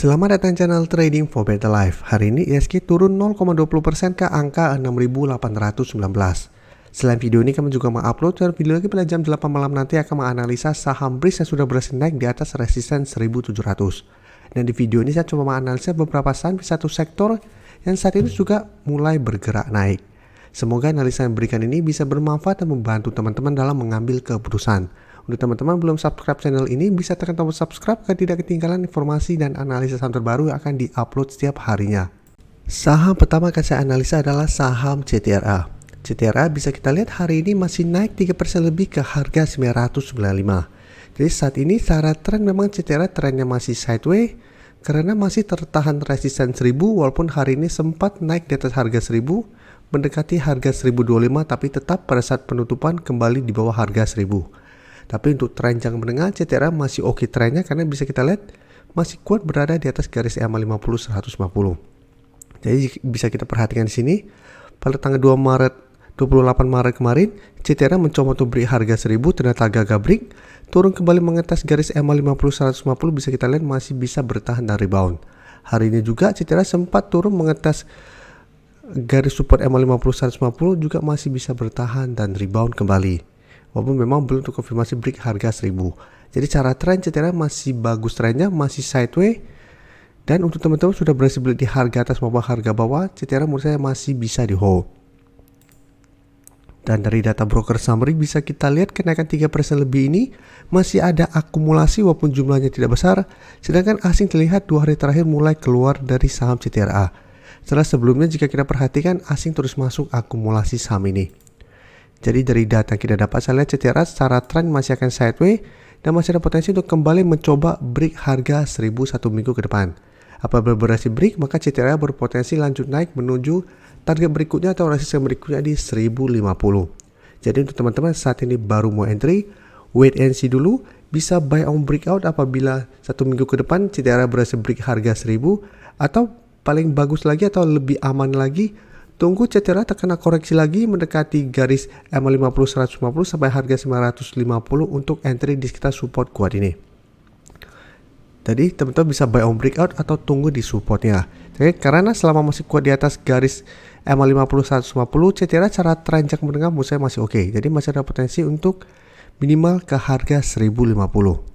Selamat datang channel Trading for Better Life. Hari ini ISG turun 0,20% ke angka 6.819. Selain video ini, kami juga mengupload video lagi pada jam 8 malam nanti akan menganalisa saham BRIX yang sudah berhasil naik di atas resisten 1.700. Dan di video ini saya coba menganalisa beberapa saham di satu sektor yang saat ini juga mulai bergerak naik. Semoga analisa yang diberikan ini bisa bermanfaat dan membantu teman-teman dalam mengambil keputusan. Untuk teman-teman belum subscribe channel ini, bisa tekan tombol subscribe agar tidak ketinggalan informasi dan analisa saham terbaru yang akan diupload setiap harinya. Saham pertama akan saya analisa adalah saham CTRA. CTRA bisa kita lihat hari ini masih naik 3% lebih ke harga 995. Jadi saat ini secara tren memang CTRA trennya masih sideways karena masih tertahan resisten 1000 walaupun hari ini sempat naik di atas harga 1000 mendekati harga 1025 tapi tetap pada saat penutupan kembali di bawah harga 1000. Tapi untuk tren jangka menengah CTRA masih oke trennya karena bisa kita lihat masih kuat berada di atas garis EMA 50 150. Jadi bisa kita perhatikan di sini pada tanggal 28 Maret kemarin CTRA mencoba untuk beri harga 1000 ternyata gagal break, turun kembali mengetes garis EMA 50 150, bisa kita lihat masih bisa bertahan dan rebound. Hari ini juga CTRA sempat turun mengetes garis support EMA 50 150 juga masih bisa bertahan dan rebound kembali. Walaupun memang belum terkonfirmasi break harga 1000. Jadi cara tren CTRA masih bagus trennya, masih sideways. Dan untuk teman-teman sudah berhasil beli di harga atas maupun harga bawah, CTRA menurut saya masih bisa di hold. Dan dari data broker summary bisa kita lihat kenaikan 3% lebih ini masih ada akumulasi walaupun jumlahnya tidak besar. Sedangkan asing terlihat 2 hari terakhir mulai keluar dari saham CTRA. Setelah sebelumnya jika kita perhatikan asing terus masuk akumulasi saham ini. Jadi dari data yang kita dapat, saya lihat CTRA secara tren masih akan sideways dan masih ada potensi untuk kembali mencoba break harga 1000 satu minggu ke depan. Apabila berhasil break, maka CTRA berpotensi lanjut naik menuju target berikutnya atau resisten berikutnya di 1050. Jadi untuk teman-teman saat ini baru mau entry, wait and see dulu, bisa buy on breakout apabila satu minggu ke depan CTRA berhasil break harga 1000, atau paling bagus lagi atau lebih aman lagi, tunggu CTRA terkena koreksi lagi mendekati garis EMA 50 150 sampai harga 950 untuk entry di sekitar support kuat ini. Jadi teman-teman bisa buy on breakout atau tunggu di supportnya. Jadi karena selama masih kuat di atas garis EMA 50 150, CTRA cara tren jangka menengah menurut saya masih oke. Jadi masih ada potensi untuk minimal ke harga 1050.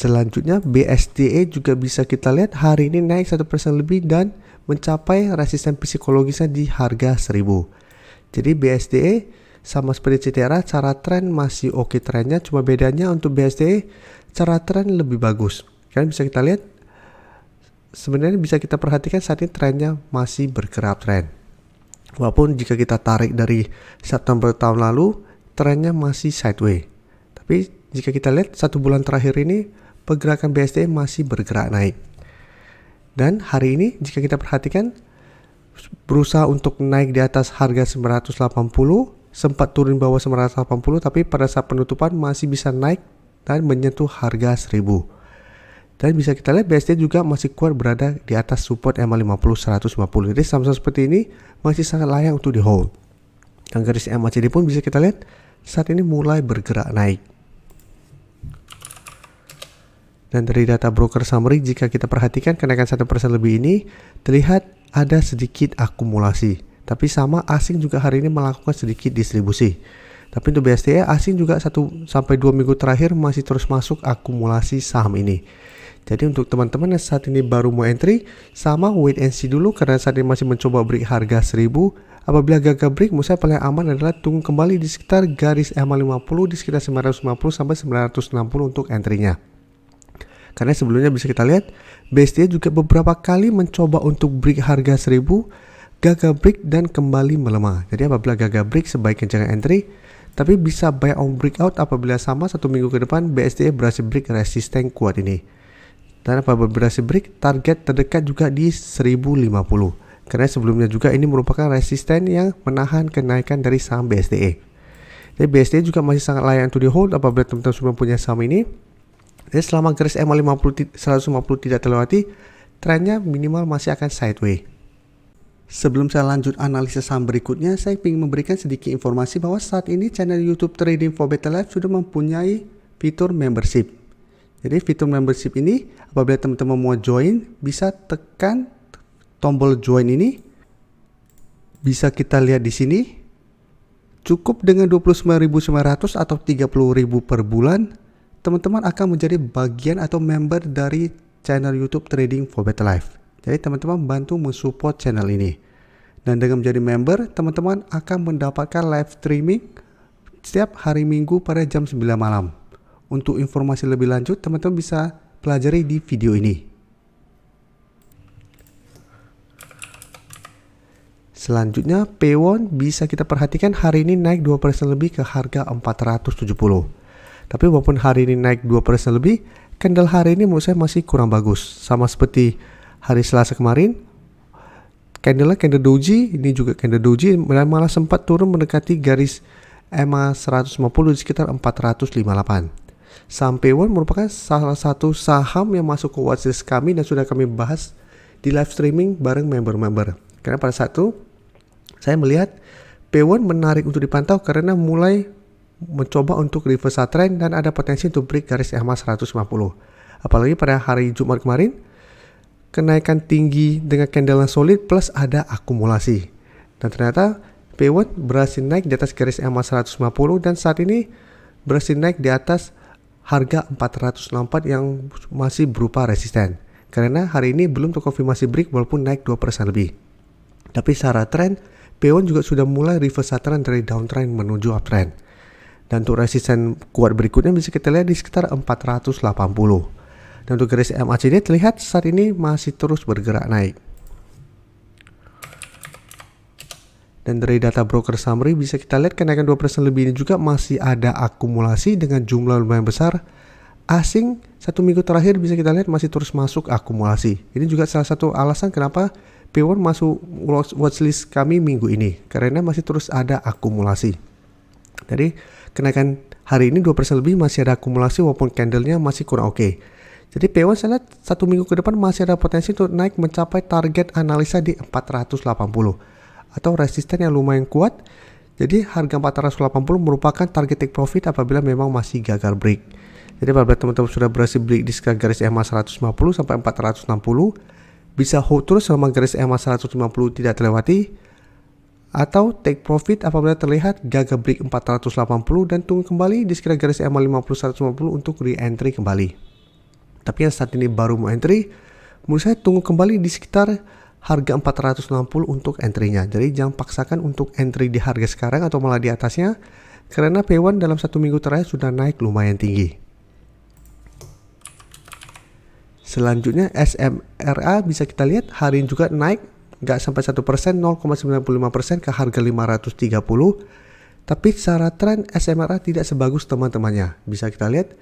Selanjutnya BSDE juga bisa kita lihat hari ini naik 1% lebih dan mencapai resisten psikologisnya di harga 1000. Jadi BSDE sama seperti CTRA cara tren masih oke trennya, cuma bedanya untuk BSDE cara tren lebih bagus. Kalian bisa kita lihat sebenarnya bisa kita perhatikan saat ini trennya masih bergerak tren. Walaupun jika kita tarik dari September tahun lalu trennya masih sideways. Tapi jika kita lihat satu bulan terakhir ini pergerakan BSDE masih bergerak naik. Dan hari ini jika kita perhatikan berusaha untuk naik di atas harga 980, sempat turun bawah 980 tapi pada saat penutupan masih bisa naik dan menyentuh harga 1000. Dan bisa kita lihat BSDE juga masih kuat berada di atas support EMA 50 150. Jadi saham seperti ini masih sangat layak untuk di hold. Dan garis MACD pun bisa kita lihat saat ini mulai bergerak naik. Dan dari data broker summary jika kita perhatikan kenaikan 1% lebih ini terlihat ada sedikit akumulasi. Tapi sama asing juga hari ini melakukan sedikit distribusi. Tapi untuk BSDE asing juga 1-2 minggu terakhir masih terus masuk akumulasi saham ini. Jadi untuk teman-teman yang saat ini baru mau entry, sama wait and see dulu karena saat ini masih mencoba break harga 1000. Apabila gagal break, menurut saya paling aman adalah tunggu kembali di sekitar garis EMA 50 di sekitar 950 sampai 960 untuk entry-nya. Karena sebelumnya bisa kita lihat BSDE juga beberapa kali mencoba untuk break harga 1000, gagal break dan kembali melemah. Jadi apabila gagal break sebaiknya jangan entry, tapi bisa buy on breakout apabila sama satu minggu ke depan BSDE berhasil break resisten kuat ini. Dan apabila berhasil break, target terdekat juga di 1050. Karena sebelumnya juga ini merupakan resisten yang menahan kenaikan dari saham BSDE. Jadi BSDE juga masih sangat layak untuk di hold apabila teman-teman sudah punya saham ini. Jadi selama garis EMA 50 150 tidak terlewati, trennya minimal masih akan sideways. Sebelum saya lanjut analisis saham berikutnya, saya ingin memberikan sedikit informasi bahwa saat ini channel YouTube Trading for Better Life sudah mempunyai fitur membership. Jadi fitur membership ini apabila teman-teman mau join, bisa tekan tombol join ini. Bisa kita lihat di sini. Cukup dengan 29.900 atau 30.000 per bulan, teman-teman akan menjadi bagian atau member dari channel YouTube Trading for Better Life. Jadi teman-teman bantu mensupport channel ini. Dan dengan menjadi member, teman-teman akan mendapatkan live streaming setiap hari Minggu pada jam 9 malam. Untuk informasi lebih lanjut, teman-teman bisa pelajari di video ini. Selanjutnya, Pewon bisa kita perhatikan hari ini naik 2% lebih ke harga 470. Tapi walaupun hari ini naik 2% lebih, candle hari ini menurut saya masih kurang bagus. Sama seperti hari Selasa kemarin, candle doji, ini juga candle doji malah sempat turun mendekati garis EMA 150 di sekitar 458. Saham Pewon merupakan salah satu saham yang masuk ke watchlist kami dan sudah kami bahas di live streaming bareng member-member. Karena pada saat itu saya melihat Pewon menarik untuk dipantau karena mulai mencoba untuk reversal trend dan ada potensi untuk break garis EMA 150. Apalagi pada hari Jumat kemarin, kenaikan tinggi dengan candle yang solid plus ada akumulasi. Dan ternyata Pewon berhasil naik di atas garis EMA 150 dan saat ini berhasil naik di atas harga 464 yang masih berupa resisten. Karena hari ini belum terkonfirmasi break walaupun naik 2% lebih. Tapi secara trend, Pewon juga sudah mulai reversal trend dari downtrend menuju uptrend. Dan untuk resisten kuat berikutnya bisa kita lihat di sekitar 480. Dan untuk garis MACD terlihat saat ini masih terus bergerak naik. Dan dari data broker summary bisa kita lihat kenaikan 2% lebih ini juga masih ada akumulasi dengan jumlah lumayan besar. Asing satu minggu terakhir bisa kita lihat masih terus masuk akumulasi. Ini juga salah satu alasan kenapa Pewon masuk watchlist kami minggu ini, karena masih terus ada akumulasi. Jadi kenaikan hari ini 2% lebih masih ada akumulasi walaupun candlenya masih kurang oke. Jadi Pewon saya lihat satu minggu ke depan masih ada potensi untuk naik mencapai target analisa di 480 atau resisten yang lumayan kuat. Jadi harga 480 merupakan target take profit apabila memang masih gagal break. Jadi apabila teman-teman sudah berhasil break di sekitar garis EMA 150 sampai 460, bisa hold terus selama garis EMA 150 tidak terlewati, atau take profit apabila terlihat gagal break 480 dan tunggu kembali di sekitar garis EMA 50 150 untuk re-entry kembali. Tapi yang saat ini baru mau entry, menurut saya tunggu kembali di sekitar harga 460 untuk entry-nya. Jadi jangan paksakan untuk entry di harga sekarang atau malah di atasnya, karena Pewon dalam satu minggu terakhir sudah naik lumayan tinggi. Selanjutnya SMRA bisa kita lihat hari ini juga naik nggak sampai 1%, 0,95% ke harga 530. Tapi secara tren SMRA tidak sebagus teman-temannya. Bisa kita lihat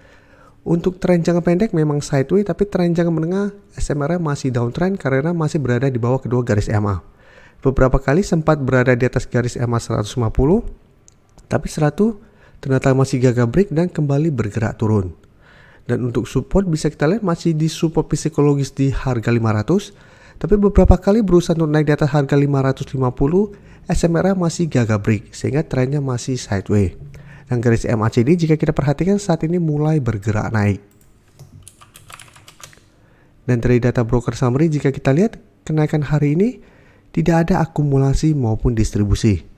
untuk tren jangka pendek memang sideways, tapi tren jangka menengah SMRA masih downtrend karena masih berada di bawah kedua garis EMA. Beberapa kali sempat berada di atas garis EMA 150, tapi 100 ternyata masih gagal break dan kembali bergerak turun. Dan untuk support bisa kita lihat masih di support psikologis di harga 500, tapi beberapa kali berusaha untuk naik di atas harga 550, SMRA masih gagal break sehingga trennya masih sideways. Dan garis MACD jika kita perhatikan saat ini mulai bergerak naik. Dan dari data broker summary jika kita lihat kenaikan hari ini tidak ada akumulasi maupun distribusi.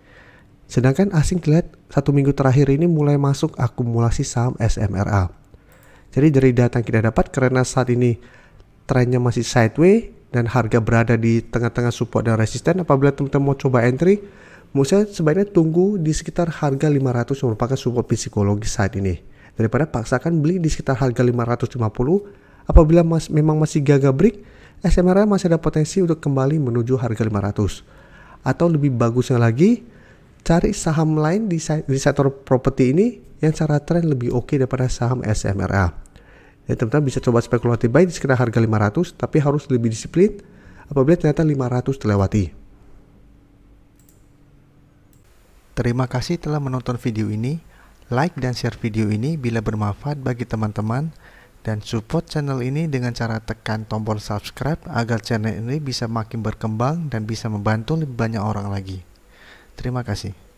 Sedangkan asing terlihat satu minggu terakhir ini mulai masuk akumulasi saham SMRA. Jadi dari data yang kita dapat karena saat ini trennya masih sideways dan harga berada di tengah-tengah support dan resisten, apabila teman-teman mau coba entry, menurut saya sebaiknya tunggu di sekitar harga 500 yang merupakan support psikologis saat ini. Daripada paksakan beli di sekitar harga 550, apabila memang masih gagal break, SMRA masih ada potensi untuk kembali menuju harga 500. Atau lebih bagusnya lagi, cari saham lain di sektor properti ini yang secara tren lebih oke daripada saham SMRA. Jadi teman-teman bisa coba spekulatif buy di sekitar harga 500, tapi harus lebih disiplin apabila ternyata 500 terlewati. Terima kasih telah menonton video ini. Like dan share video ini bila bermanfaat bagi teman-teman, dan support channel ini dengan cara tekan tombol subscribe agar channel ini bisa makin berkembang dan bisa membantu lebih banyak orang lagi. Terima kasih.